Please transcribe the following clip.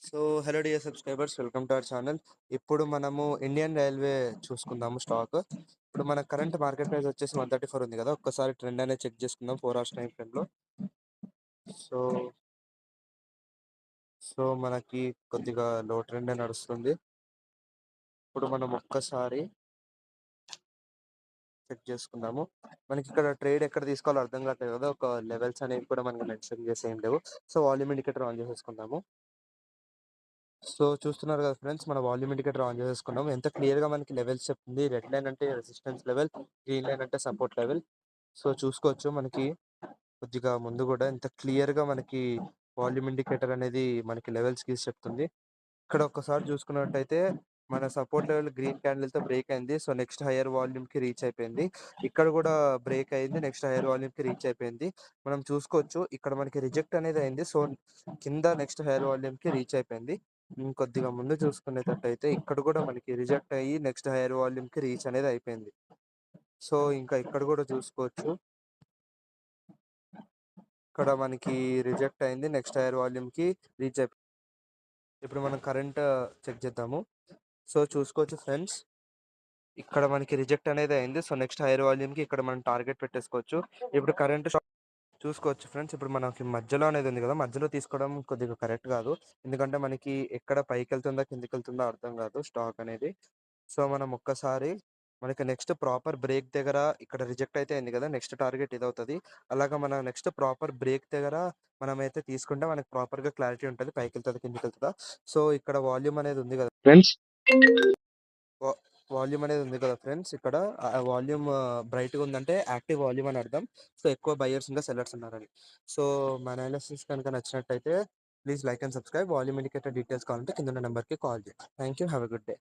So hello dear subscribers, welcome to our channel. ఇప్పుడు మనము Indian railway చూసుకుందాము stock. ఇప్పుడు మన కరెంట్ మార్కెట్ ప్రైస్ వచ్చేసి 134 ఉంది కదా. ఒక్కసారి ట్రెండ్ అనేది చెక్ చేసుకుందాం 4 hours టైం ఫ్రేమ్లో. సో సో మనకి కొద్దిగా లో ట్రెండ్ నడుస్తుంది. ఇప్పుడు మనం ఒక్కసారి చెక్ చేసుకుందాము. మనకి ఇక్కడ ట్రేడ్ ఎక్కడ తీసుకోవాలో అర్థం కావట్లేదు కదా. ఒక లెవెల్స్ అనేవి కూడా మనకి మెన్షన్ చేసి ఏం లేవు. సో వాల్యూమ్ ఇండికేటర్ ఆన్ చేసేసుకుందాము. సో చూస్తున్నారు కదా ఫ్రెండ్స్, మన వాల్యూమ్ ఇండికేటర్ ఆన్ చేసేసుకున్నాం. ఎంత క్లియర్గా మనకి లెవెల్స్ చెప్తుంది. రెడ్ లైన్ అంటే రెసిస్టెన్స్ లెవెల్, గ్రీన్ లైన్ అంటే సపోర్ట్ లెవెల్. సో చూసుకోవచ్చు మనకి కొద్దిగా ముందు కూడా ఎంత క్లియర్గా మనకి వాల్యూమ్ ఇండికేటర్ అనేది మనకి లెవెల్స్ గీసి చెప్తుంది. ఇక్కడ ఒక్కసారి చూసుకున్నట్టయితే మన సపోర్ట్ లెవెల్ గ్రీన్ క్యాండిల్తో బ్రేక్ అయింది. సో నెక్స్ట్ హైయర్ వాల్యూమ్కి రీచ్ అయిపోయింది. ఇక్కడ కూడా బ్రేక్ అయింది, నెక్స్ట్ హైయర్ వాల్యూమ్కి రీచ్ అయిపోయింది. మనం చూసుకోవచ్చు ఇక్కడ మనకి రిజెక్ట్ అనేది అయింది. సో కింద నెక్స్ట్ హైయర్ వాల్యూమ్కి రీచ్ అయిపోయింది. కొద్దిగా ముందు చూసుకునేటట్టయితే ఇక్కడ కూడా మనకి రిజెక్ట్ అయ్యి నెక్స్ట్ హైయర్ వాల్యూమ్కి రీచ్ అనేది అయిపోయింది. సో ఇంకా ఇక్కడ కూడా చూసుకోవచ్చు, ఇక్కడ మనకి రిజెక్ట్ అయింది, నెక్స్ట్ హైయర్ వాల్యూమ్కి రీచ్ అయిపోయింది. ఇప్పుడు మనం కరెంట్ చెక్ చేద్దాము. సో చూసుకోవచ్చు ఫ్రెండ్స్, ఇక్కడ మనకి రిజెక్ట్ అనేది అయింది. సో నెక్స్ట్ హైయర్ వాల్యూమ్కి ఇక్కడ మనం టార్గెట్ పెట్టేసుకోవచ్చు. ఇప్పుడు కరెంట్ చూసుకోవచ్చు ఫ్రెండ్స్, ఇప్పుడు మనకి మధ్యలో అనేది ఉంది కదా, మధ్యలో తీసుకోవడం కొద్దిగా కరెక్ట్ కాదు. ఎందుకంటే మనకి ఎక్కడ పైకి వెళ్తుందా కిందికి వెళ్తుందో అర్థం కాదు స్టాక్ అనేది. సో మనం ఒక్కసారి మనకి నెక్స్ట్ ప్రాపర్ బ్రేక్ దగ్గర ఇక్కడ రిజెక్ట్ అయితే అయింది కదా, నెక్స్ట్ టార్గెట్ ఇది అవుతుంది. అలాగా మన నెక్స్ట్ ప్రాపర్ బ్రేక్ దగ్గర మనమైతే తీసుకుంటే మనకి ప్రాపర్గా క్లారిటీ ఉంటుంది, పైకి వెళ్తుందా కిందికి వెళ్తుందా. సో ఇక్కడ వాల్యూమ్ అనేది ఉంది కదా ఫ్రెండ్స్, వాల్యూమ్ అనేది ఉంది కదా ఫ్రెండ్స్, ఇక్కడ వాల్యూమ్ బ్రైట్గా ఉందంటే యాక్టివ్ వాల్యూమ్ అని అర్థం. సో ఎక్కువ బయర్స్ ఇంకా సెల్లర్స్ ఉన్నారని. సో మన అనాలిసిస్ కనుక నచ్చినట్టయితే please like and subscribe. Volume indicator details కావాలంటే కింద నెంబర్కి కాల్ చేయండి. Thank you, have a good day.